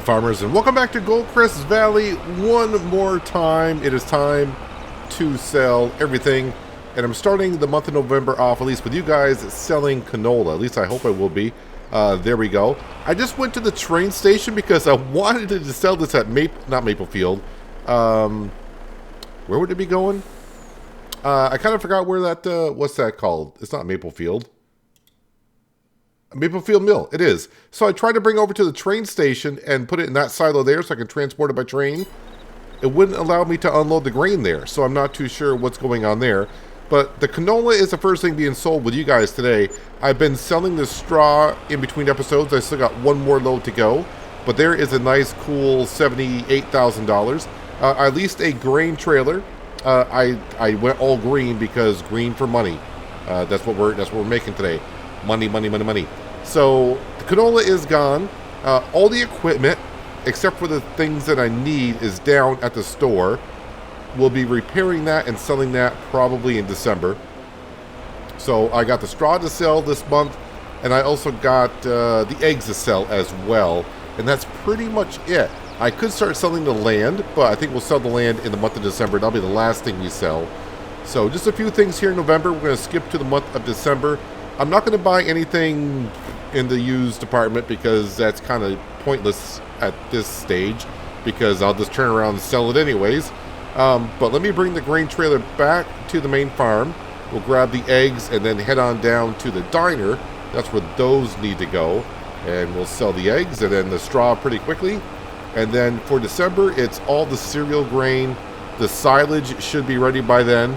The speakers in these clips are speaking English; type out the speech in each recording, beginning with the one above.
farmers, and welcome back to Goldcrest Valley one more time. It is time to sell everything, and I'm starting the month of November off, at least with you guys, selling canola. At least I hope I will be. There we go. I just went to the train station because I wanted to sell this at not Maplefield. Where would it be going? I kind of forgot where that, what's that called? It's not Maplefield. Maplefield Mill, it is. So I tried to bring it over to the train station and put it in that silo there so I can transport it by train. It wouldn't allow me to unload the grain there, so I'm not too sure what's going on there. But the canola is the first thing being sold with you guys today. I've been selling the straw in between episodes. I still got one more load to go. But there is a nice, cool $78,000. I leased a grain trailer. I went all green because green for money. That's what we're making today. Money, money, money, money. So the canola is gone. All the equipment, except for the things that I need, is down at the store. We'll be repairing that and selling that probably in December. So I got the straw to sell this month, and I also got the eggs to sell as well. And that's pretty much it. I could start selling the land, but I think we'll sell the land in the month of December. That'll be the last thing we sell. So just a few things here in November. We're going to skip to the month of December. I'm not going to buy anything in the used department because that's kind of pointless at this stage, because I'll just turn around and sell it anyways. But let me bring the grain trailer back to the main farm. We'll grab the eggs and then head on down to the diner. That's where those need to go. And we'll sell the eggs and then the straw pretty quickly. And then for December, it's all the cereal grain. The silage should be ready by then.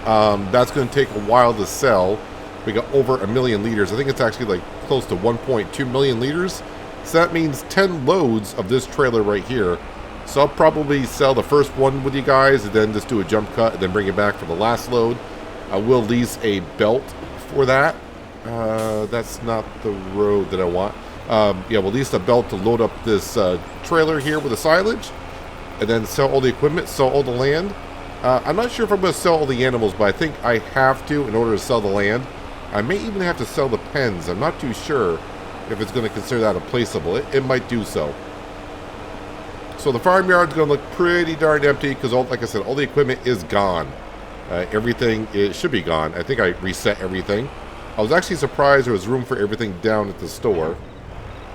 That's going to take a while to sell. We got over 1 million liters. I think it's actually like close to 1.2 million liters. So that means 10 loads of this trailer right here. So I'll probably sell the first one with you guys and then just do a jump cut and then bring it back for the last load. I will lease a belt for that. That's not the road that I want. Yeah, we'll lease a belt to load up this trailer here with the silage. And then sell all the equipment, sell all the land. I'm not sure if I'm going to sell all the animals, but I think I have to in order to sell the land. I may even have to sell the pens. I'm not too sure if it's going to consider that a placeable. It might do so. So the farmyard's going to look pretty darn empty because, like I said, all the equipment is gone. Everything should be gone. I think I reset everything. I was actually surprised there was room for everything down at the store.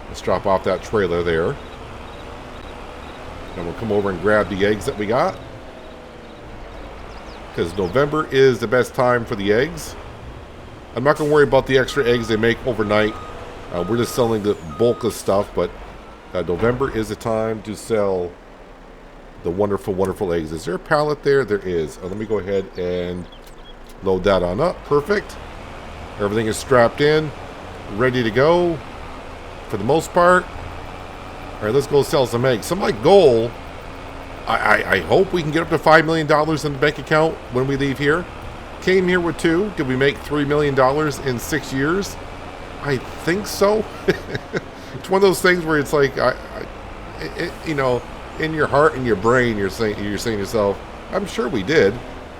Let's drop off that trailer there. And we'll come over and grab the eggs that we got, because November is the best time for the eggs. I'm not going to worry about the extra eggs they make overnight. We're just selling the bulk of stuff, but November is the time to sell the wonderful, wonderful eggs. Is there a pallet there? There is. Let me go ahead and load that on up. Perfect. Everything is strapped in, ready to go for the most part. All right, let's go sell some eggs. So my goal, I hope we can get up to $5 million in the bank account when we leave here. Came here with 2. Did we make $3 million in 6 years? I think so. It's one of those things where it's like, you know, in your heart and your brain, you're saying to yourself, I'm sure we did,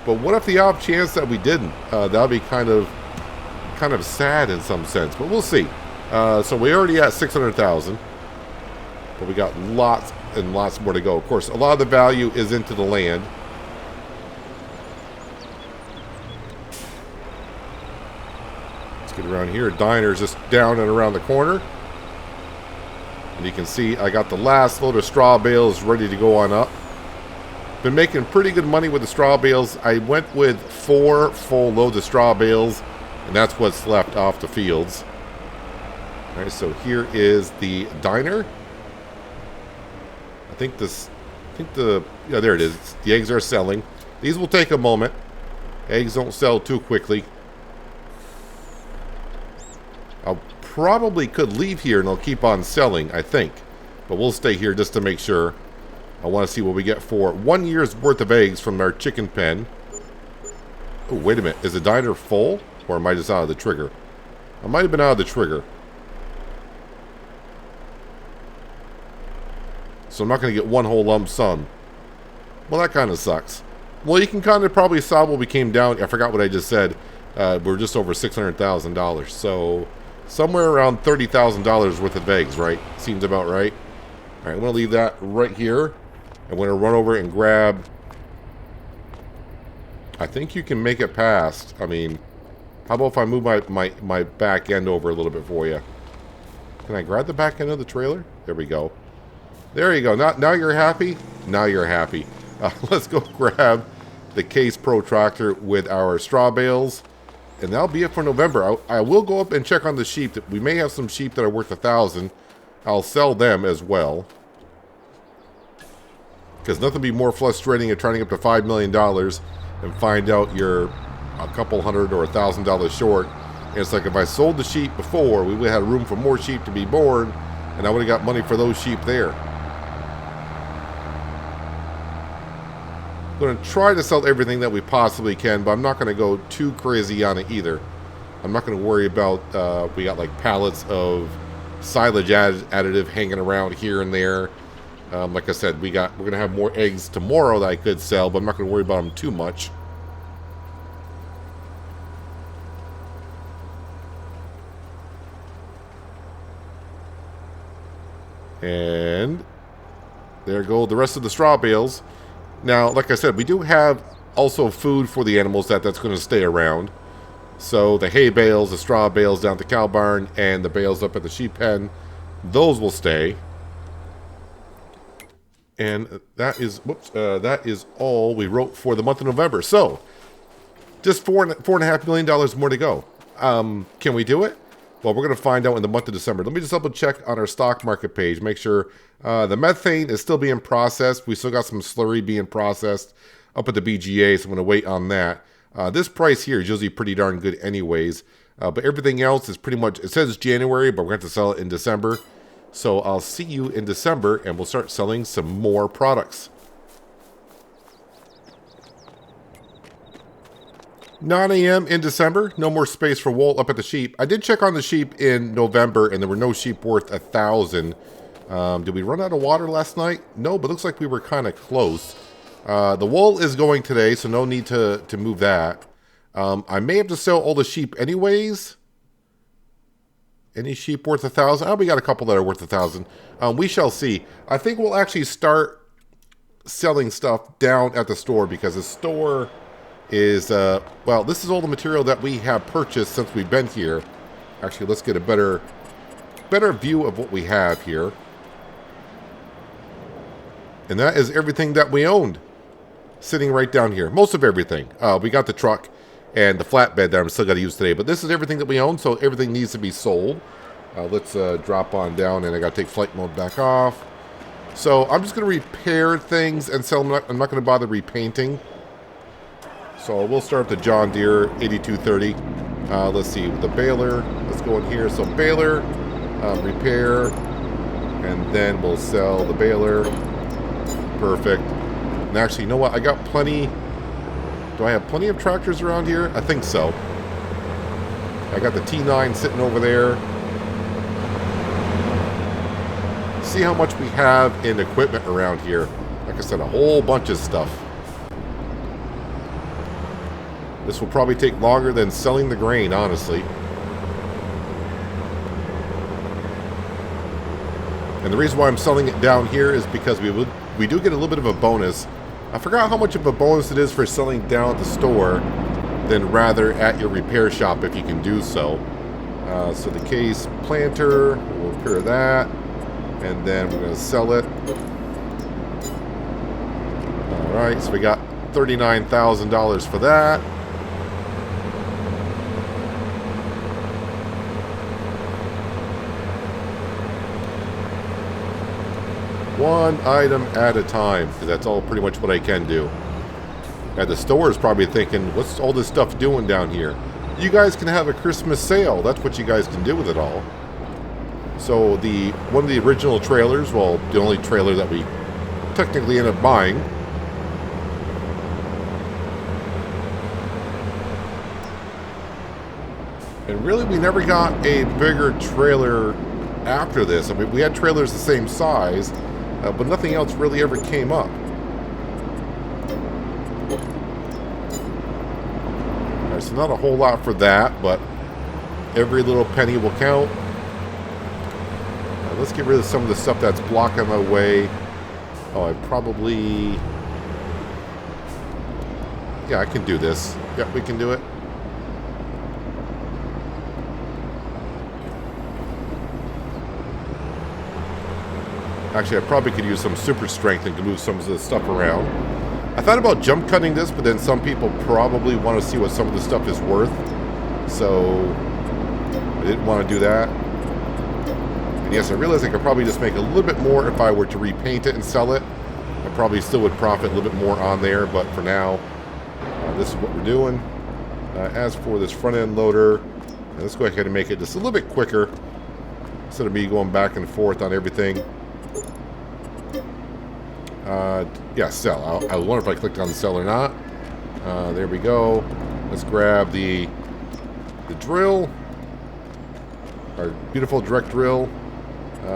but what if the off chance that we didn't? That'll be kind of sad in some sense, but we'll see. So we're already at 600,000, but we got lots and lots more to go. Of course, a lot of the value is into the land. Get around here. Diner's just down and around the corner, and you can see I got the last load of straw bales ready to go on up. Been making pretty good money with the straw bales. I went with 4 full loads of straw bales, and that's what's left off the fields. All right, so here is the diner. Yeah, there it is. The eggs are selling. These will take a moment. Eggs don't sell too quickly. I'll probably could leave here and they'll keep on selling, I think. But we'll stay here just to make sure. I want to see what we get for 1 year's worth of eggs from our chicken pen. Oh, wait a minute. Is the diner full? Or am I just out of the trigger? I might have been out of the trigger. So I'm not going to get one whole lump sum. Well, that kind of sucks. Well, you can kind of probably saw what we came down. I forgot what I just said. We're just over $600,000. So somewhere around $30,000 worth of eggs, right? Seems about right. All right, I'm going to leave that right here. I'm going to run over and grab... I think you can make it past. I mean, how about if I move my back end over a little bit for you? Can I grab the back end of the trailer? There we go. There you go. Now you're happy? Now you're happy. Let's go grab the Case Pro tractor with our straw bales. And that'll be it for November. I will go up and check on the sheep. We may have some sheep that are worth 1,000. I'll sell them as well. Because nothing would be more frustrating than trying to get up to $5 million and find out you're a couple hundred or $1,000 short. And it's like if I sold the sheep before, we would have had room for more sheep to be born, and I would have got money for those sheep there. I'm going to try to sell everything that we possibly can, but I'm not going to go too crazy on it either. I'm not going to worry about, we got like pallets of silage additive hanging around here and there. Like I said, we're going to have more eggs tomorrow that I could sell, but I'm not going to worry about them too much. And there go the rest of the straw bales. Now, like I said, we do have also food for the animals that's going to stay around. So the hay bales, the straw bales down at the cow barn, and the bales up at the sheep pen, those will stay. And that is, that is all we wrote for the month of November. So, just $4.5 million more to go. Can we do it? Well, we're going to find out in the month of December. Let me just double check on our stock market page. Make sure the methane is still being processed. We still got some slurry being processed up at the BGA, so I'm going to wait on that. This price here is usually pretty darn good anyways. But everything else is pretty much, it says it's January, but we're going to have to sell it in December. So I'll see you in December, and we'll start selling some more products. 9 a.m. in December, no more space for wool up at the sheep. I did check on the sheep in November, and there were no sheep worth 1,000. Did we run out of water last night? No, but looks like we were kind of close. The wool is going today, so no need to move that. I may have to sell all the sheep anyways. Any sheep worth 1,000? Oh, we got a couple that are worth 1,000. We shall see. I think we'll actually start selling stuff down at the store, because the store is, well, this is all the material that we have purchased since we've been here. Actually, let's get a better view of what we have here. And that is everything that we owned, sitting right down here. Most of everything. We got the truck and the flatbed that I'm still got to use today. But this is everything that we own, so everything needs to be sold. Let's drop on down, and I got to take flight mode back off. So I'm just going to repair things and sell them. I'm not going to bother repainting. So we'll start with the John Deere 8230. Let's see, the baler. Let's go in here. So baler, repair, and then we'll sell the baler. Perfect. And actually, you know what? I got plenty. Do I have plenty of tractors around here? I think so. I got the T9 sitting over there. See how much we have in equipment around here. Like I said, a whole bunch of stuff. This will probably take longer than selling the grain, honestly. And the reason why I'm selling it down here is because we do get a little bit of a bonus. I forgot how much of a bonus it is for selling down at the store than rather at your repair shop if you can do so. So the case planter, we'll repair that, and then we're going to sell it. All right, so we got $39,000 for that. One item at a time, because that's all pretty much what I can do. At the store is probably thinking, what's all this stuff doing down here? You guys can have a Christmas sale. That's what you guys can do with it all. So one of the original trailers, well, the only trailer that we technically ended up buying, and really we never got a bigger trailer after this. I mean, we had trailers the same size, but nothing else really ever came up. Alright, so not a whole lot for that, but every little penny will count. Let's get rid of some of the stuff that's blocking my way. Oh, I probably... Yeah, I can do this. Yep, we can do it. Actually, I probably could use some super strength and move some of the stuff around. I thought about jump cutting this, but then some people probably want to see what some of the stuff is worth. So, I didn't want to do that. And yes, I realized I could probably just make a little bit more if I were to repaint it and sell it. I probably still would profit a little bit more on there, but for now, this is what we're doing. As for this front end loader, let's go ahead and make it just a little bit quicker instead of me going back and forth on everything. Yeah, sell. I wonder if I clicked on the sell or not. There we go. Let's grab the drill. Our beautiful direct drill.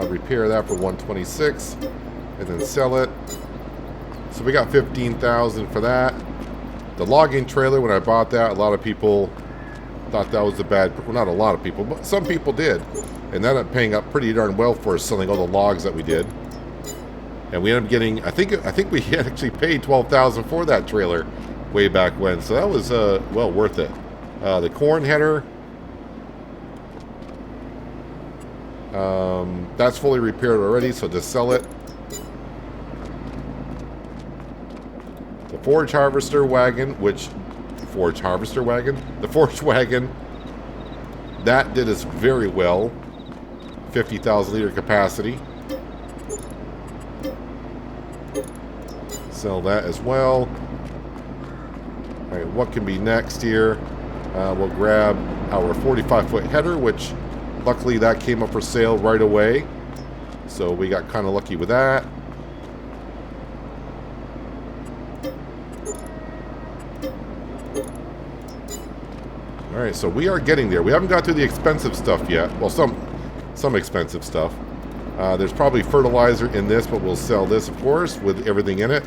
Repair that for 126. And then sell it. So we got 15,000 for that. The logging trailer, when I bought that, a lot of people thought that was a bad... Well, not a lot of people, but some people did. And that ended up paying up pretty darn well for us selling all the logs that we did. And we ended up getting, I think we had actually paid $12,000 for that trailer way back when. So that was, well, worth it. The corn header. That's fully repaired already, so just sell it. The forage harvester wagon, the forage wagon, that did us very well. 50,000 liter capacity. Sell that as well. Alright, what can be next here? We'll grab our 45-foot header, which luckily that came up for sale right away. So we got kind of lucky with that. Alright, so we are getting there. We haven't got to the expensive stuff yet. Well, some expensive stuff. There's probably fertilizer in this, but we'll sell this, of course, with everything in it.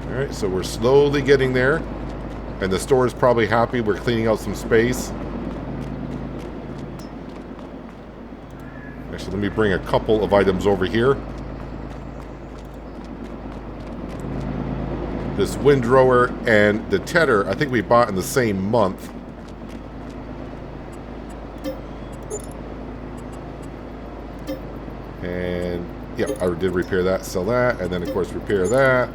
Alright, so we're slowly getting there. And the store is probably happy we're cleaning out some space. Actually, let me bring a couple of items over here. This windrower and the tedder, I think we bought in the same month. And, yeah, I did repair that, sell that, and then, of course, repair that.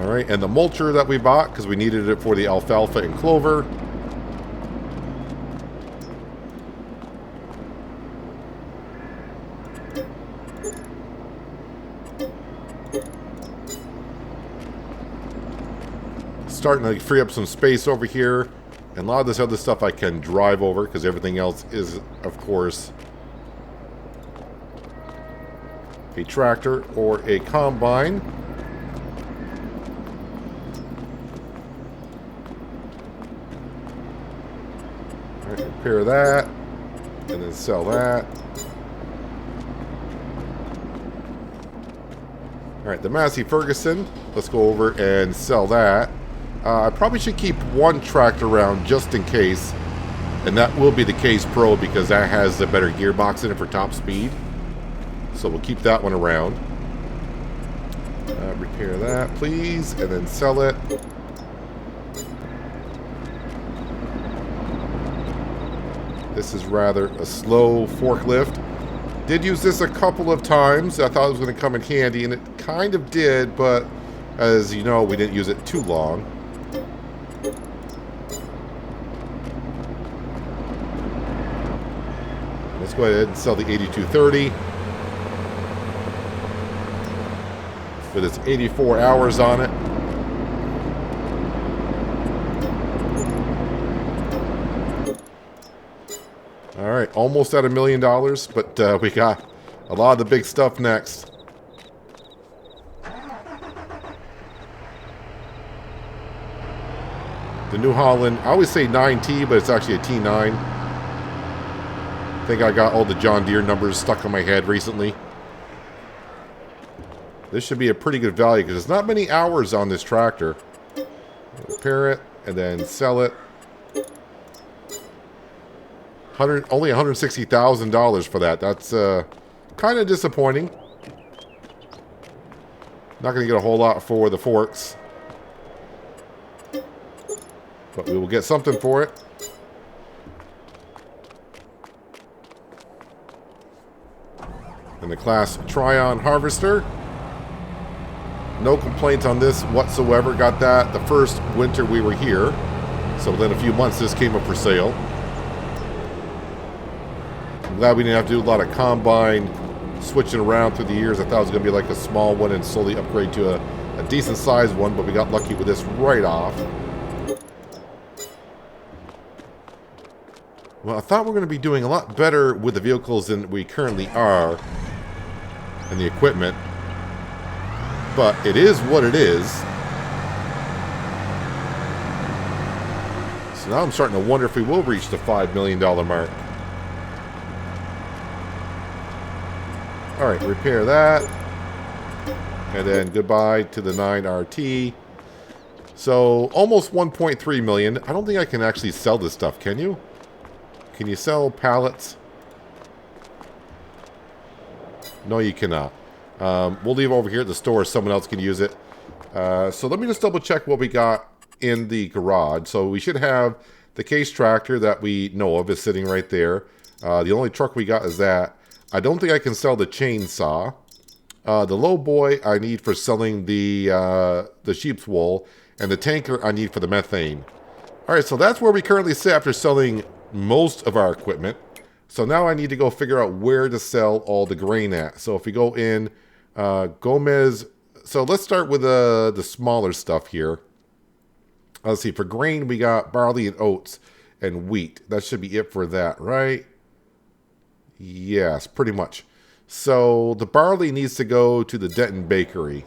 Alright, and the mulcher that we bought, because we needed it for the alfalfa and clover. Starting to free up some space over here. And a lot of this other stuff I can drive over, because everything else is, of course, a tractor or a combine. Repair that, and then sell that. Alright, the Massey Ferguson, let's go over and sell that. I probably should keep one tractor around just in case, and that will be the Case Pro because that has the better gearbox in it for top speed. So we'll keep that one around. Repair that, please, and then sell it. This is rather a slow forklift. Did use this a couple of times. I thought it was going to come in handy, and it kind of did, but as you know, we didn't use it too long. Let's go ahead and sell the 8230 with its 84 hours on it. Alright, almost at $1 million, but we got a lot of the big stuff next. The New Holland, I always say 9T, but it's actually a T9. I think I got all the John Deere numbers stuck in my head recently. This should be a pretty good value because there's not many hours on this tractor. Repair it and then sell it. Only $160,000 for that. That's kind of disappointing. Not going to get a whole lot for the forks. But we will get something for it. And the Class Tryon Harvester. No complaints on this whatsoever. Got that the first winter we were here. So within a few months this came up for sale. I'm glad we didn't have to do a lot of combine switching around through the years. I thought it was going to be like a small one and slowly upgrade to a decent sized one, but we got lucky with this right off. Well, I thought we were going to be doing a lot better with the vehicles than we currently are and the equipment, but it is what it is. So now I'm starting to wonder if we will reach the $5 million mark. Alright, repair that. And then goodbye to the 9RT. So, almost 1.3 million. I don't think I can actually sell this stuff, can you? Can you sell pallets? No, you cannot. We'll leave over here at the store. Someone else can use it. So let me just double check what we got in the garage. So we should have the case tractor that we know of is sitting right there. The only truck we got is that. I don't think I can sell the chainsaw. The low boy I need for selling the sheep's wool. And the tanker I need for the methane. Alright, so that's where we currently sit after selling most of our equipment. So now I need to go figure out where to sell all the grain at. So if we go in Gomez, so let's start with the smaller stuff here. Let's see, for grain we got barley and oats and wheat. That should be it for that, right? Yes, pretty much. So the barley needs to go to the Denton Bakery.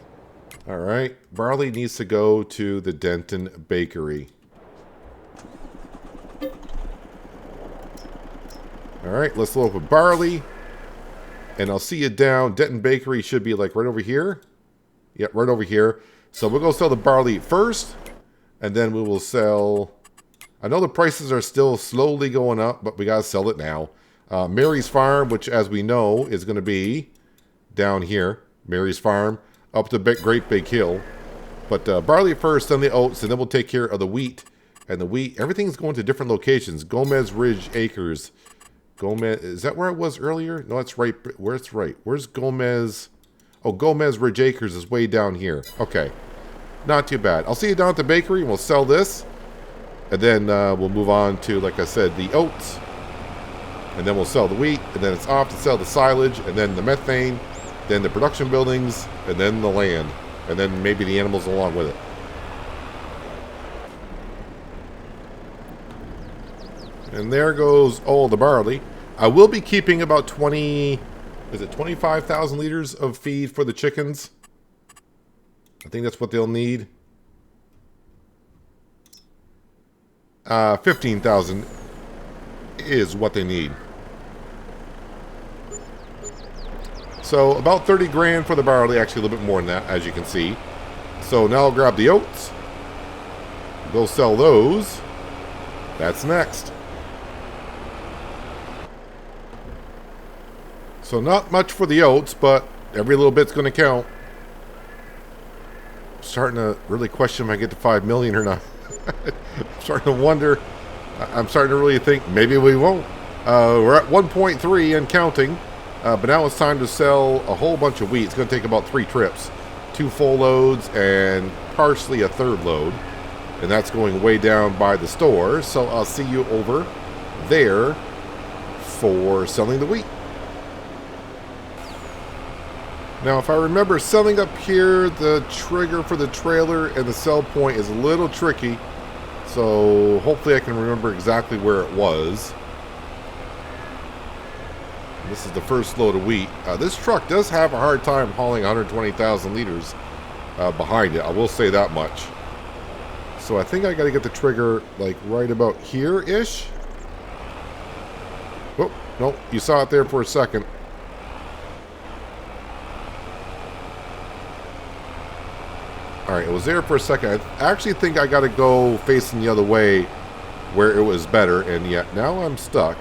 All right, barley needs to go to the Denton Bakery. All right, let's load up with barley. And I'll see you down. Denton Bakery should be like right over here. Yep, right over here. So we'll go sell the barley first. And then we will sell... I know the prices are still slowly going up, but we got to sell it now. Mary's Farm, which as we know is going to be down here. Mary's Farm, up the Great Big Hill. But barley first, then the oats, and then we'll take care of the wheat. And the wheat, everything's going to different locations. Gomez Ridge Acres. Gomez, is that where it was earlier? No, it's right. Where's right? Where's Gomez? Oh, Gomez Ridge Acres is way down here. Okay. Not too bad. I'll see you down at the bakery and we'll sell this. And then we'll move on to, like I said, the oats. And then we'll sell the wheat. And then it's off to sell the silage. And then the methane. Then the production buildings. And then the land. And then maybe the animals along with it. And there goes all the barley. I will be keeping about 25,000 liters of feed for the chickens. I think that's what they'll need. 15,000 is what they need. So about 30 grand for the barley, actually a little bit more than that, as you can see. So now I'll grab the oats. Go sell those. That's next. So not much for the oats, but every little bit's going to count. I'm starting to really question if I get to 5 million or not. I'm starting to wonder. I'm starting to really think maybe we won't. We're at 1.3 and counting. But now it's time to sell a whole bunch of wheat. It's going to take about 3 trips. 2 full loads and partially a third load. And that's going way down by the store. So I'll see you over there for selling the wheat. Now, if I remember, selling up here, the trigger for the trailer and the sell point is a little tricky. So hopefully I can remember exactly where it was. This is the first load of wheat. This truck does have a hard time hauling 120,000 liters behind it. I will say that much. So I think I got to get the trigger like right about here-ish. Oh, no, you saw it there for a second. Alright, it was there for a second. I actually think I got to go facing the other way where it was better, and yet now I'm stuck.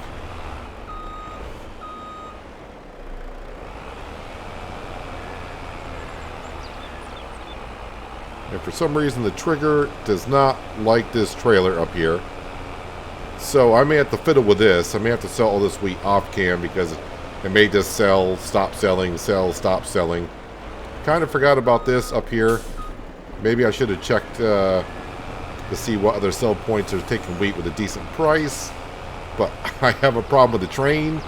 And for some reason the trigger does not like this trailer up here. So I may have to fiddle with this. I may have to sell all this wheat off cam because it may just sell, stop selling, sell, stop selling. Kind of forgot about this up here. Maybe I should have checked to see what other sell points are taking wheat with a decent price. But I have a problem with the train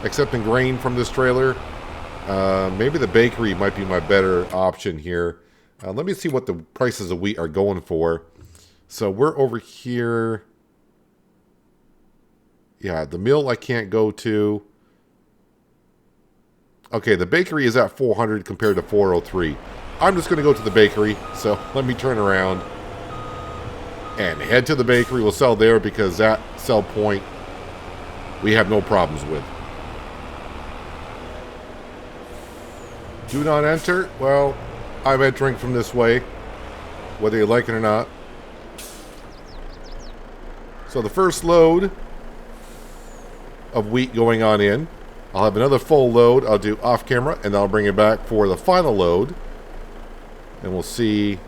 accepting grain from this trailer. Maybe the bakery might be my better option here. Let me see what the prices of wheat are going for. So we're over here. Yeah, the mill I can't go to. Okay, the bakery is at 400 compared to 403. I'm just going to go to the bakery, so let me turn around and head to the bakery. We'll sell there because that sell point we have no problems with. Do not enter. Well, I'm entering from this way, whether you like it or not. So the first load of wheat going on in. I'll have another full load I'll do off camera, and I'll bring it back for the final load. And we'll see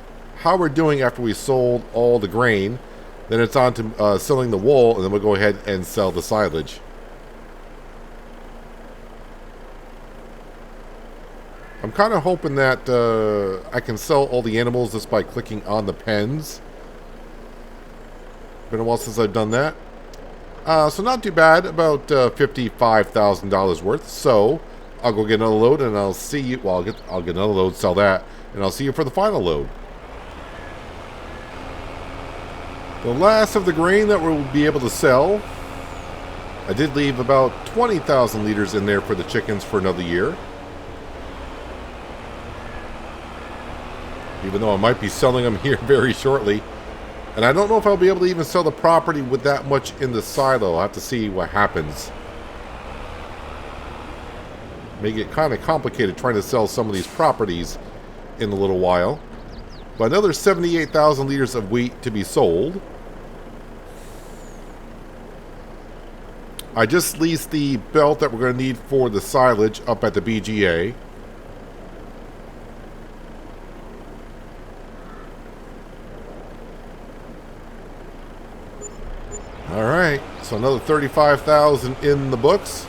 how we're doing after we sold all the grain. Then it's on to selling the wool, and then we'll go ahead and sell the silage. I'm kind of hoping that I can sell all the animals just by clicking on the pens. Been a while since I've done that. So not too bad, about $55,000 worth. So I'll go get another load, and I'll see you. Well, I'll get another load, sell that, and I'll see you for the final load. The last of the grain that we'll be able to sell. I did leave about 20,000 liters in there for the chickens for another year. Even though I might be selling them here very shortly. And I don't know if I'll be able to even sell the property with that much in the silo. I'll have to see what happens. May get kind of complicated trying to sell some of these properties in a little while. But another 78,000 liters of wheat to be sold. I just leased the belt that we're going to need for the silage up at the BGA. Alright, so another 35,000 in the books.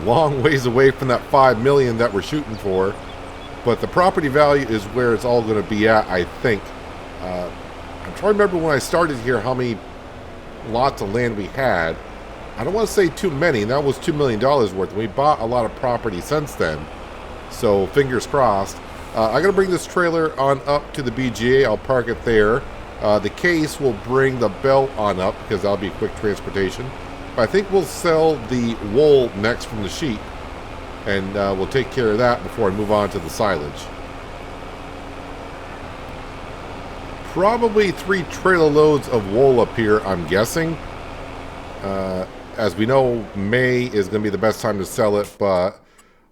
Long ways away from that 5 million that we're shooting for. But the property value is where it's all going to be at, I think. I'm trying to remember when I started here how many lots of land we had. I don't want to say too many. That was $2 million worth. We bought a lot of property since then. So fingers crossed. I'm going to bring this trailer on up to the BGA. I'll park it there. The case will bring the belt on up because that'll be quick transportation. But I think we'll sell the wool next from the sheep. And we'll take care of that before I move on to the silage. Probably 3 trailer loads of wool up here, I'm guessing. As we know, May is going to be the best time to sell it. But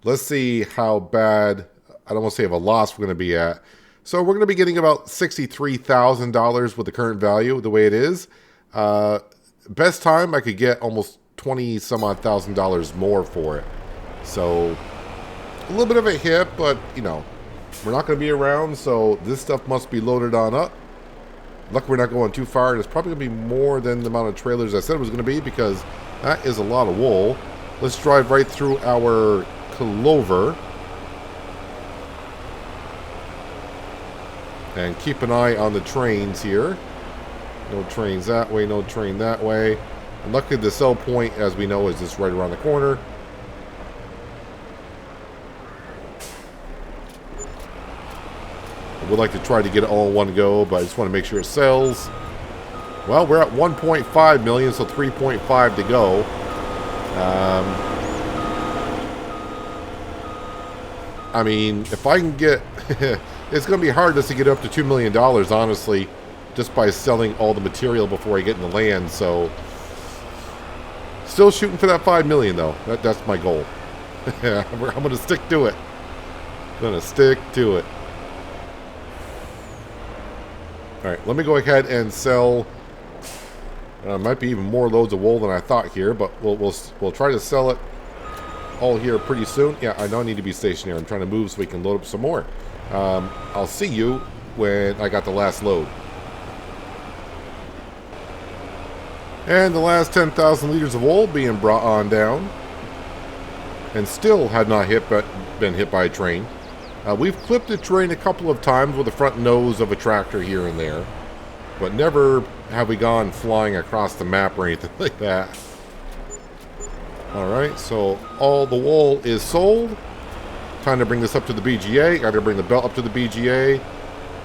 let's see how bad, I don't want to say of a loss we're going to be at. So we're going to be getting about $63,000 with the current value, the way it is. Best time, I could get almost 20 some odd thousand dollars more for it. So a little bit of a hit, but you know, we're not going to be around, so this stuff must be loaded on up. Luckily, we're not going too far. It's probably going to be more than the amount of trailers I said it was going to be because that is a lot of wool. Let's drive right through our clover. And keep an eye on the trains here. No trains that way, no train that way. And luckily the sell point, as we know, is just right around the corner. I would like to try to get it all in one go, but I just want to make sure it sells. Well, we're at 1.5 million, so 3.5 to go. I mean, if I can get... It's going to be hard just to get up to $2 million, honestly, just by selling all the material before I get in the land, so... Still shooting for that $5 million, though. That's my goal. I'm going to stick to it. I'm going to stick to it. All right, let me go ahead and sell. Might be even more loads of wool than I thought here, but we'll try to sell it all here pretty soon. Yeah, I don't need to be stationary. I'm trying to move so we can load up some more. I'll see you when I got the last load. And the last 10,000 liters of wool being brought on down. And still had not been hit by a train. We've clipped the train a couple of times with the front nose of a tractor here and there. But never have we gone flying across the map or anything like that. Alright, so all the wool is sold. Time to bring this up to the BGA. Got to bring the belt up to the BGA.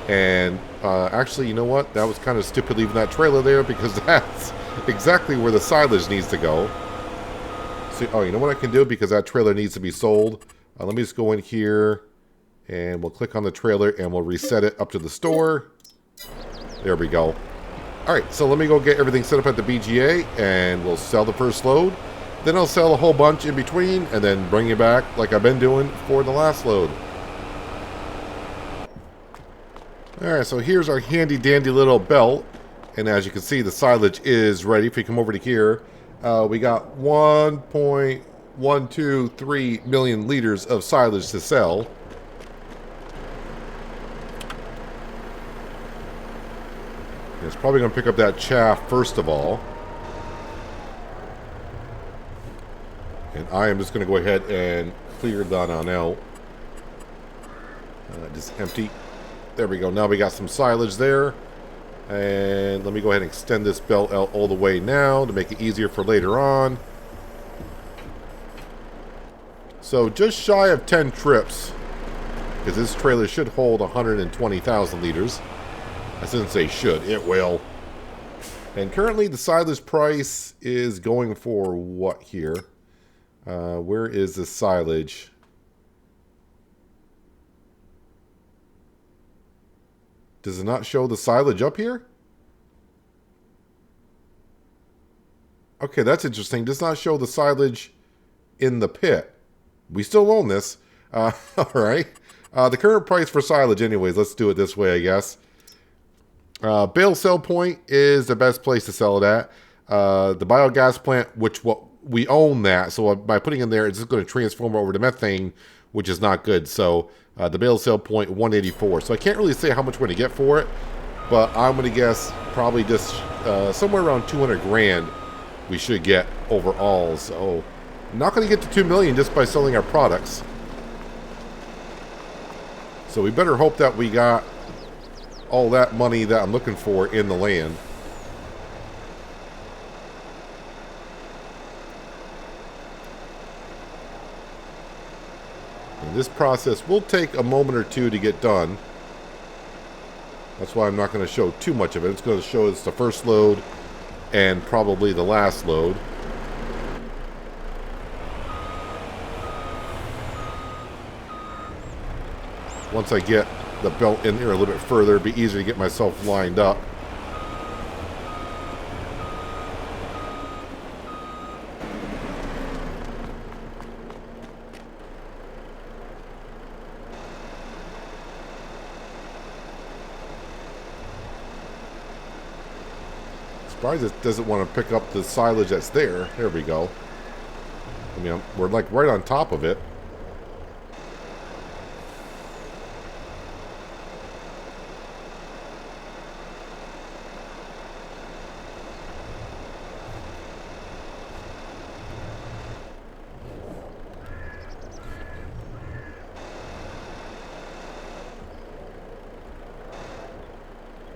And actually, you know what? That was kind of stupid leaving that trailer there because that's exactly where the silage needs to go. So, oh, you know what I can do? Because that trailer needs to be sold. Let me just go in here and we'll click on the trailer and we'll reset it up to the store. There we go. Alright, so let me go get everything set up at the BGA and we'll sell the first load. Then I'll sell a whole bunch in between and then bring you back like I've been doing for the last load. Alright, so here's our handy dandy little belt. And as you can see, the silage is ready. If you come over to here, we got 1.123 million liters of silage to sell. It's probably going to pick up that chaff first of all. And I am just going to go ahead and clear that on out. Just empty. There we go. Now we got some silage there. And let me go ahead and extend this belt out all the way now to make it easier for later on. So just shy of 10 trips. Because this trailer should hold 120,000 liters. I shouldn't say should, it will. And currently the silage price is going for what here? Where is the silage? Does it not show the silage up here? Okay, that's interesting. Does not show the silage in the pit. We still own this. Alright. The current price for silage anyways, let's do it this way I guess. Bale sell point is the best place to sell it at. The biogas plant, we own that, so by putting in there, it's just going to transform over to methane, which is not good. So the bale sale point 184. So I can't really say how much we're going to get for it, but I'm going to guess probably just somewhere around 200 grand we should get overall. So I'm not going to get to 2 million just by selling our products. So we better hope that we got all that money that I'm looking for in the land. And this process will take a moment or two to get done. That's why I'm not going to show too much of it. It's going to show us the first load and probably the last load. Once I get the belt in here a little bit further, it'd be easier to get myself lined up. Surprised it doesn't want to pick up the silage that's there. There we go. I mean, we're like right on top of it.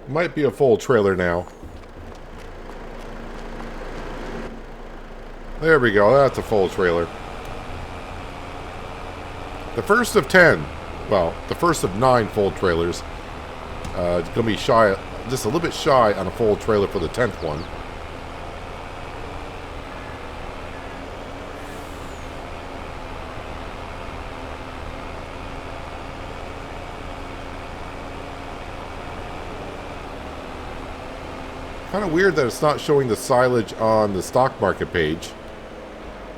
Might be a full trailer now. There we go. That's a full trailer. The first of 10. Well, the first of 9 full trailers. It's going to be shy, just a little bit shy on a full trailer for the 10th one. Kind of weird that it's not showing the silage on the stock market page.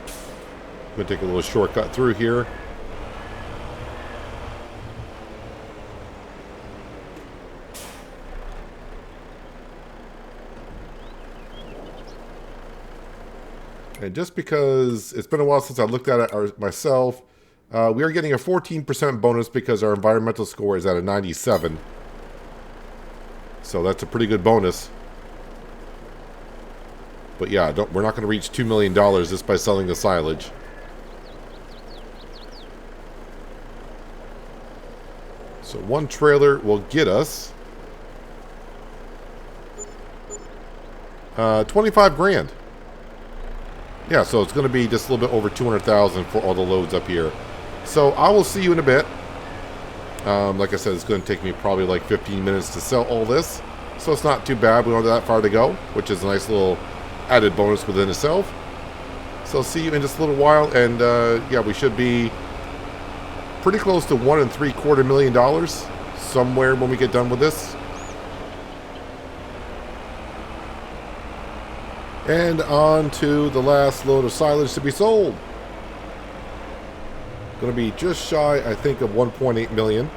I'm going to take a little shortcut through here. And just because it's been a while since I looked at it myself, we are getting a 14% bonus because our environmental score is at a 97. So that's a pretty good bonus. But yeah, we're not going to reach $2 million just by selling the silage. So one trailer will get us 25 grand. Yeah, so it's going to be just a little bit over 200,000 for all the loads up here. So I will see you in a bit. Like I said, it's going to take me probably like 15 minutes to sell all this. So it's not too bad. We don't have that far to go, which is a nice little added bonus within itself. So I'll see you in just a little while. And yeah, we should be pretty close to $1.75 million somewhere when we get done with this. And on to the last load of silage to be sold. Going to be just shy, I think, of 1.8 million.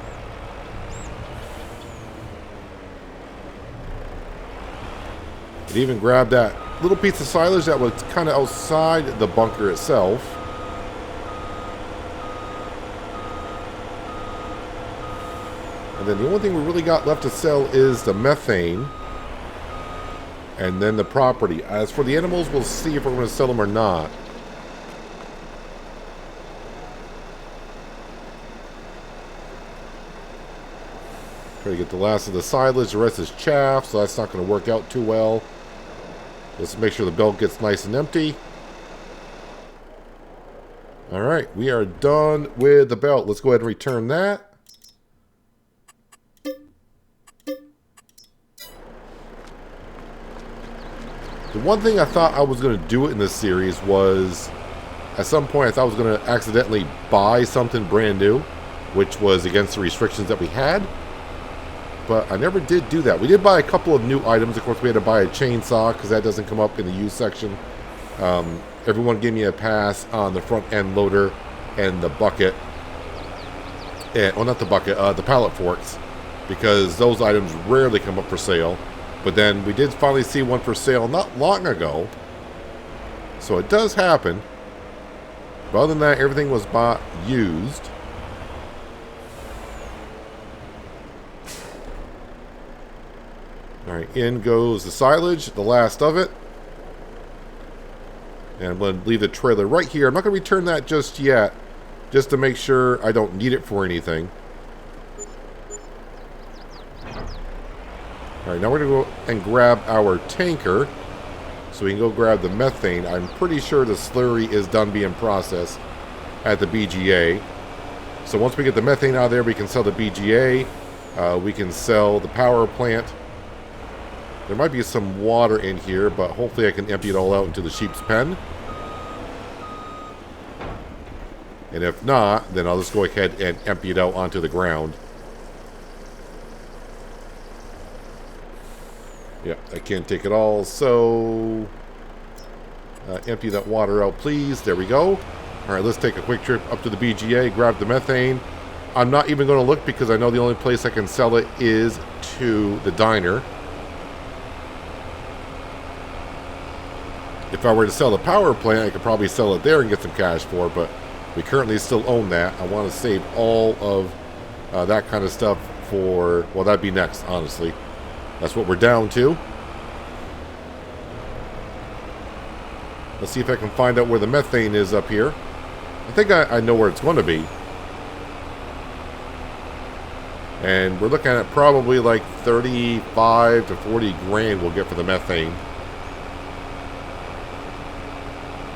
It even grabbed that little piece of silage that was kind of outside the bunker itself. And then the only thing we really got left to sell is the methane. And then the property. As for the animals, we'll see if we're going to sell them or not. Try to get the last of the silage. The rest is chaff, so that's not going to work out too well. Let's make sure the belt gets nice and empty. Alright, we are done with the belt. Let's go ahead and return that. The one thing I thought I was going to do it in this series was, at some point I thought I was going to accidentally buy something brand new, which was against the restrictions that we had. But I never did do that. We did buy a couple of new items. Of course, we had to buy a chainsaw because that doesn't come up in the used section. Everyone gave me a pass on the front end loader and the bucket. And, well, not the bucket, the pallet forks, because those items rarely come up for sale. But then we did finally see one for sale not long ago. So it does happen. But other than that, everything was bought used. Alright, in goes the silage, the last of it. And I'm going to leave the trailer right here. I'm not going to return that just yet, just to make sure I don't need it for anything. Alright, now we're going to go and grab our tanker, so we can go grab the methane. I'm pretty sure the slurry is done being processed at the BGA. So once we get the methane out of there, we can sell the BGA. We can sell the power plant. There might be some water in here, but hopefully I can empty it all out into the sheep's pen. And if not, then I'll just go ahead and empty it out onto the ground. Yeah, I can't take it all, so empty that water out, please. There we go. All right, let's take a quick trip up to the BGA, grab the methane. I'm not even going to look because I know the only place I can sell it is to the diner. If I were to sell the power plant, I could probably sell it there and get some cash for it, but we currently still own that. I want to save all of that kind of stuff for, well, that'd be next, honestly. That's what we're down to. Let's see if I can find out where the methane is up here. I think I know where it's going to be. And we're looking at probably like 35 to 40 grand we'll get for the methane.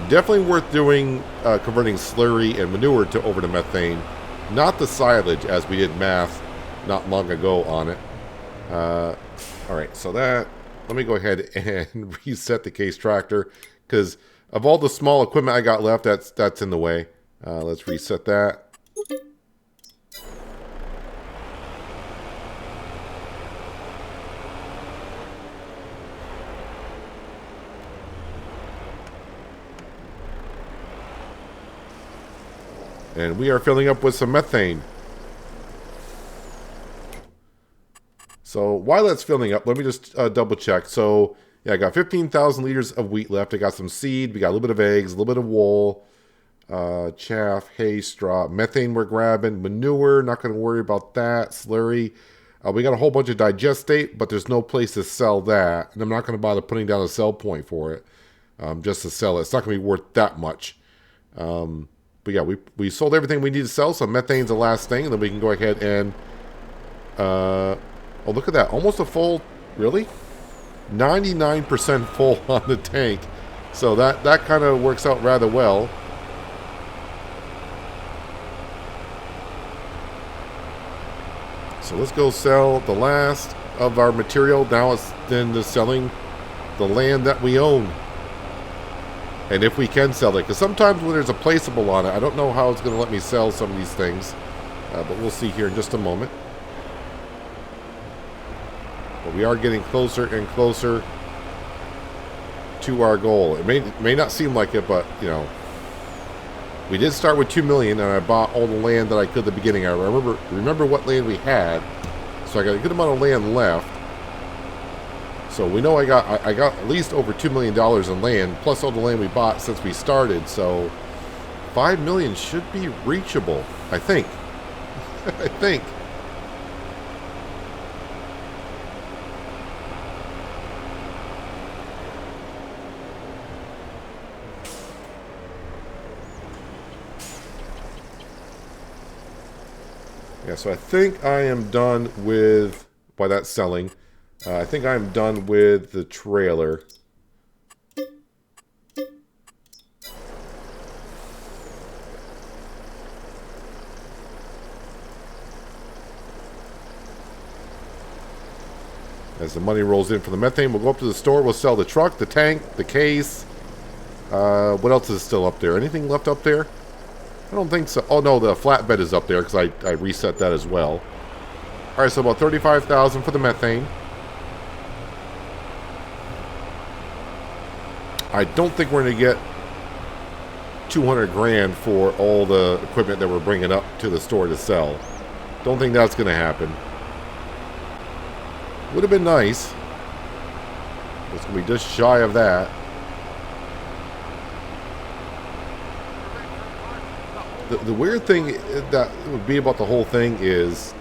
Definitely worth doing, converting slurry and manure to over to methane. Not the silage, as we did math not long ago on it. Alright, so that, let me go ahead and reset the case tractor, because of all the small equipment I got left, that's in the way. Let's reset that. And we are filling up with some methane. So while that's filling up, let me just double check. So Yeah, I got 15,000 liters of wheat left. I got some seed. We got a little bit of eggs, a little bit of wool, chaff, hay, straw. Methane we're grabbing. Manure, not going to worry about that. Slurry. We got a whole bunch of digestate, but there's no place to sell that. And I'm not going to bother putting down a sell point for it just to sell it. It's not going to be worth that much. But yeah, we sold everything we need to sell, so methane's the last thing. And then we can go ahead and... oh, look at that. Almost a full... Really? 99% full on the tank. So that kind of works out rather well. So let's go sell the last of our material. Now it's then to selling the land that we own. And if we can sell it. Because sometimes when there's a placeable on it, I don't know how it's going to let me sell some of these things. But we'll see here in just a moment. But we are getting closer and closer to our goal. It may not seem like it, but, you know, we did start with 2 million, and I bought all the land that I could at the beginning. I remember what land we had, so I got a good amount of land left. So we know I got at least over $2 million in land, plus all the land we bought since we started. So 5 million should be reachable, I think. I think. Yeah, so I think I am done with, by that selling, I think I'm done with the trailer. As the money rolls in for the methane, we'll go up to the store, we'll sell the truck, the tank, the case. What else is still up there? Anything left up there? I don't think so. Oh, no, the flatbed is up there because I reset that as well. All right, so about $35,000 for the methane. I don't think we're going to get 200 grand for all the equipment that we're bringing up to the store to sell. Don't think that's going to happen. Would have been nice. It's going to be just shy of that. The weird thing that would be about the whole thing is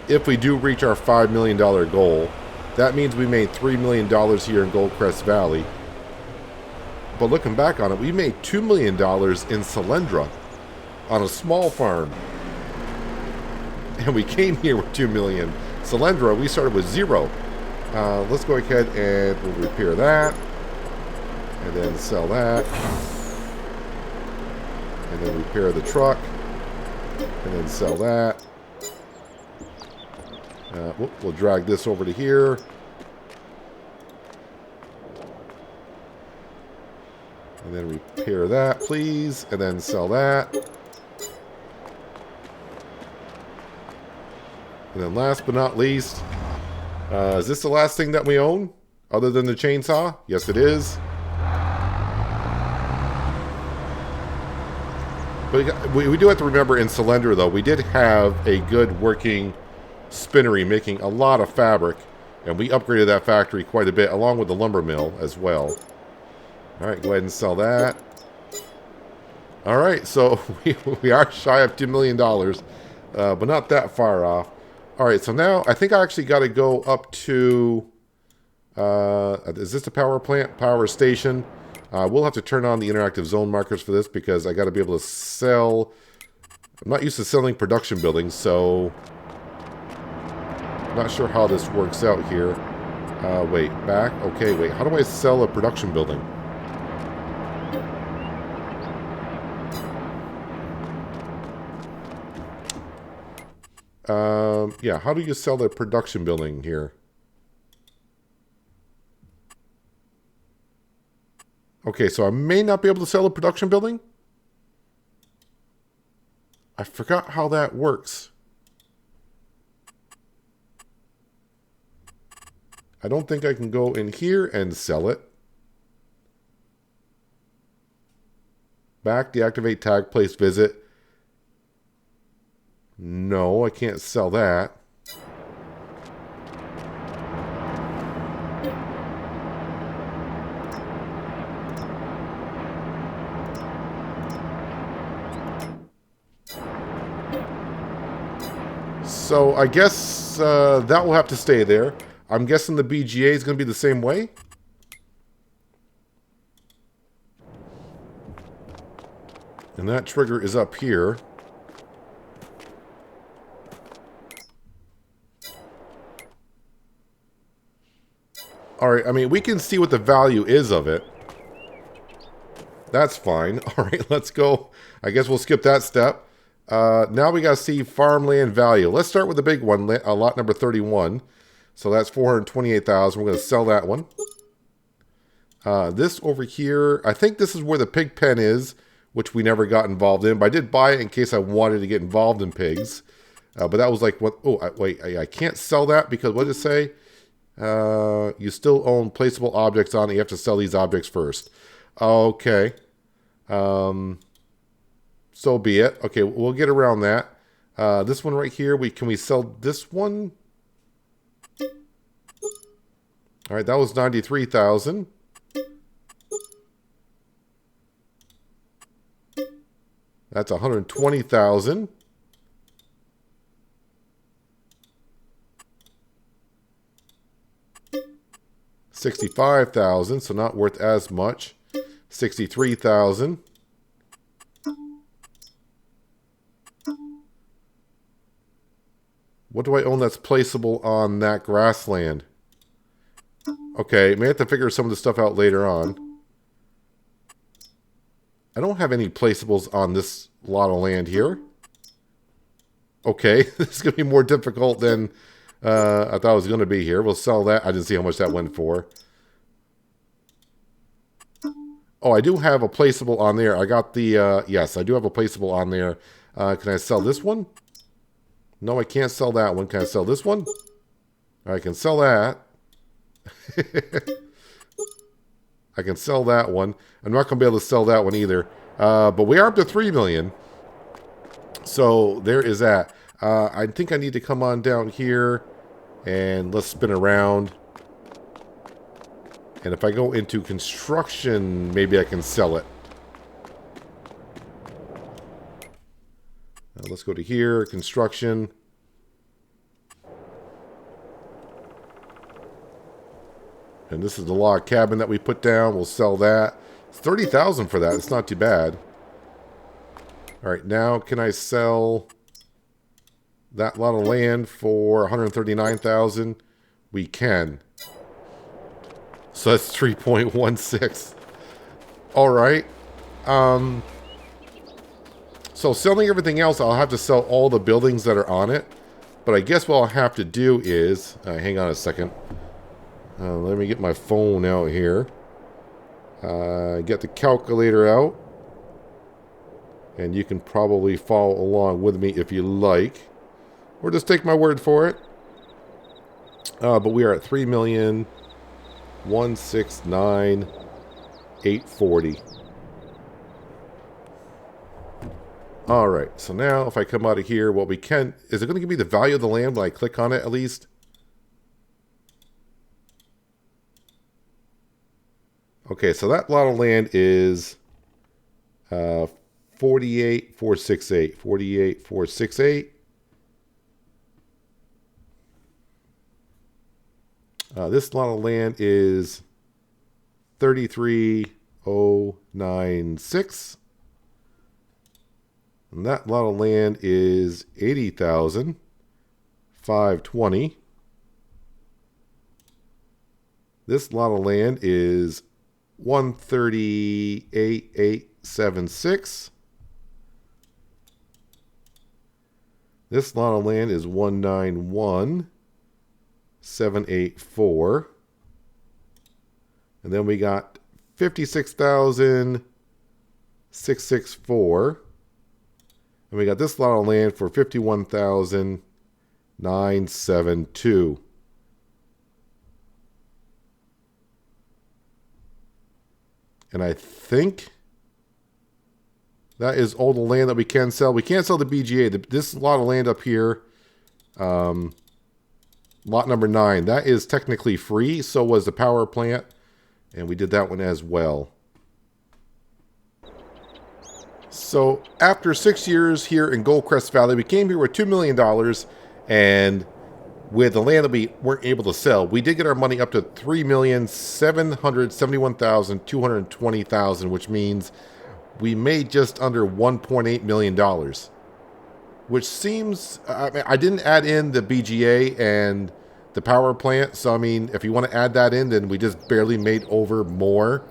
if we do reach our $5 million goal, that means we made $3 million here in Goldcrest Valley. But looking back on it, we made $2 million in Silendra on a small farm. And we came here with $2 million. Silendra, we started with 0. Let's go ahead and we'll repair that. And then sell that. And then repair the truck. And then sell that. We'll drag this over to here. And then repair that, please. And then sell that. And then last but not least, is this the last thing that we own? Other than the chainsaw? Yes, it is. But we do have to remember in Silendra, though, we did have a good working spinnery making a lot of fabric. And we upgraded that factory quite a bit, along with the lumber mill as well. All right, go ahead and sell that. All right, so we are shy of $2 million, but not that far off. All right, so now I think I actually got to go up to, is this the power plant, power station? We'll have to turn on the interactive zone markers for this because I got to be able to sell. I'm not used to selling production buildings, so I'm not sure how this works out here. Wait, back? Okay, wait, how do I sell a production building? Yeah, how do you sell the production building here? Okay, so I may not be able to sell a production building? I forgot how that works. I don't think I can go in here and sell it. Back, deactivate, tag, place, visit. No, I can't sell that. So I guess that will have to stay there. I'm guessing the BGA is going to be the same way. And that trigger is up here. Alright, I mean, we can see what the value is of it. That's fine. Alright, let's go. I guess we'll skip that step. Now we got to see farmland value. Let's start with the big one, lot number 31. So that's 428,000. We're going to sell that one. This over here, I think this is where the pig pen is, which we never got involved in. But I did buy it in case I wanted to get involved in pigs. But that was like, what? Oh, wait, I can't sell that because what did it say? You still own placeable objects on it. You have to sell these objects first. Okay. So be it. Okay, we'll get around that. This one right here, can we sell this one? All right, that was 93,000. That's 120,000. $65,000, so not worth as much. 63,000. What do I own that's placeable on that grassland? Okay, may have to figure some of the stuff out later on. I don't have any placeables on this lot of land here. Okay, this is going to be more difficult than I thought it was going to be here. We'll sell that. I didn't see how much that went for. Oh, I do have a placeable on there. I got the, yes, I do have a placeable on there. Can I sell this one? No, I can't sell that one. Can I sell this one? I can sell that. I can sell that one. I'm not going to be able to sell that one either. But we are up to 3 million. So there is that. I think I need to come on down here and let's spin around. And if I go into construction, maybe I can sell it. Now let's go to here, construction. And this is the log cabin that we put down. We'll sell that. It's 30,000 for that. It's not too bad. All right, now can I sell that lot of land for 139,000? We can. So that's 3.16. All right. So selling everything else, I'll have to sell all the buildings that are on it. But I guess what I'll have to do is, hang on a second. Let me get my phone out here. Get the calculator out. And you can probably follow along with me if you like. Or just take my word for it. But we are at 3,169,840. Alright, so now if I come out of here, what we can... Is it going to give me the value of the land when I click on it at least? Okay, so that lot of land is 48,468. 48,468. This lot of land is 33,096. And that lot of land is 80,520. This lot of land is 138,876. This lot of land is 191,784. And then we got 56,664. And we got this lot of land for 51,972. And I think that is all the land that we can sell. We can't sell the BGA. This lot of land up here, lot number 9, that is technically free. So was the power plant. And we did that one as well. So after 6 years here in Goldcrest Valley, we came here with $2 million. And with the land that we weren't able to sell, we did get our money up to $3,771,220,000, which means we made just under $1.8 million, which seems, I mean, I didn't add in the BGA and the power plant. So, I mean, if you want to add that in, then we just barely made over more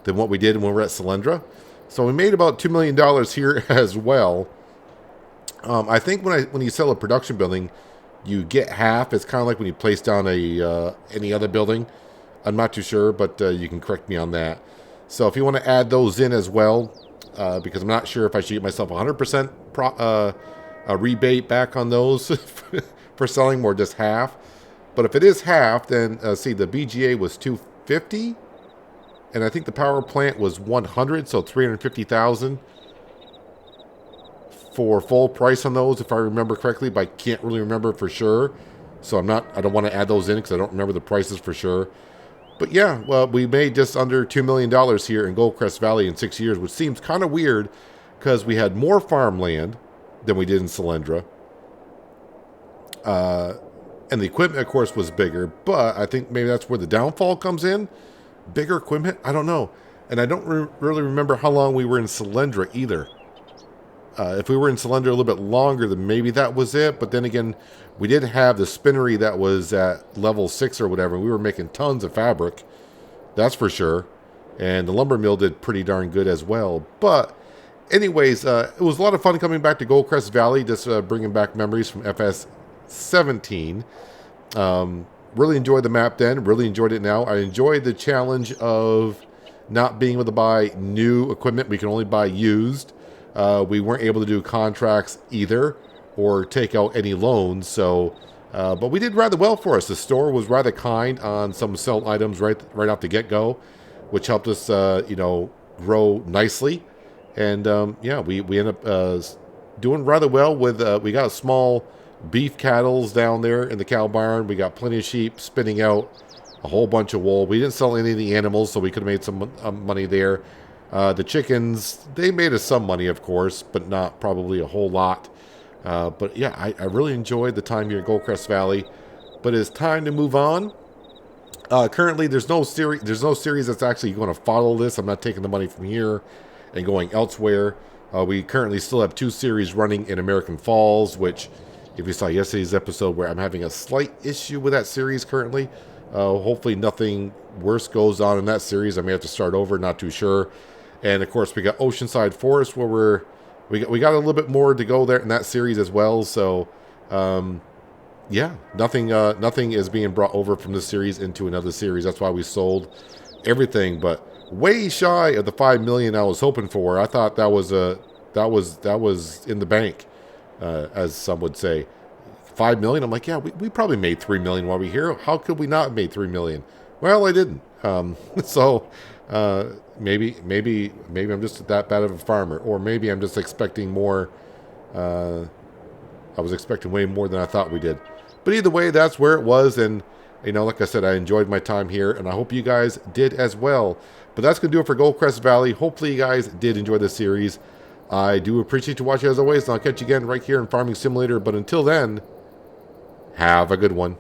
than what we did when we were at Solyndra. So we made about $2 million here as well. I think when you sell a production building, you get half. It's kind of like when you place down any other building. I'm not too sure, but you can correct me on that. So if you want to add those in as well, because I'm not sure if I should get myself 100% a rebate back on those for selling, or just half. But if it is half, then see, the BGA was $250, and I think the power plant was $100, so $350,000 for full price on those, if I remember correctly, but I can't really remember for sure. So I don't want to add those in because I don't remember the prices for sure. But yeah, well, we made just under $2 million here in Goldcrest Valley in 6 years, which seems kind of weird because we had more farmland than we did in Solyndra. And the equipment, of course, was bigger, but I think maybe that's where the downfall comes in. Bigger equipment? I don't know. And I don't really remember how long we were in Solyndra either. If we were in Solyndra a little bit longer, then maybe that was it. But then again, we did have the spinnery that was at level 6 or whatever. We were making tons of fabric. That's for sure. And the lumber mill did pretty darn good as well. But anyways, it was a lot of fun coming back to Goldcrest Valley, just bringing back memories from FS17. Really enjoyed the map then. Really enjoyed it now. I enjoyed the challenge of not being able to buy new equipment. We can only buy used. We weren't able to do contracts either or take out any loans. So, but we did rather well for us. The store was rather kind on some sold items right off the get-go, which helped us, grow nicely. And yeah, we ended up doing rather well with. We got a small beef cattles down there in the cow barn. We got plenty of sheep spinning out a whole bunch of wool. We didn't sell any of the animals, so we could have made some money there. The chickens, they made us some money, of course, but not probably a whole lot. But yeah, I really enjoyed the time here in Goldcrest Valley. But it's time to move on. Currently, there's no series that's actually going to follow this. I'm not taking the money from here and going elsewhere. We currently still have 2 series running in American Falls, which, if you saw yesterday's episode, where I'm having a slight issue with that series currently. Hopefully nothing worse goes on in that series. I may have to start over, not too sure. And of course, we got Oceanside Forest, where we got a little bit more to go there in that series as well. So, yeah, nothing is being brought over from this series into another series. That's why we sold everything, but way shy of the $5 million I was hoping for. I thought that was in the bank, as some would say. $5 million. I'm like, yeah, we probably made $3 million while we here. How could we not have made $3 million? Well, I didn't. So maybe I'm just that bad of a farmer, or maybe I'm just expecting more. I was expecting way more than I thought we did. But either way, that's where it was, and like I said, I enjoyed my time here, and I hope you guys did as well. But that's gonna do it for Goldcrest Valley. Hopefully, you guys did enjoy this series. I do appreciate you watching as always, and I'll catch you again right here in Farming Simulator. But until then, have a good one.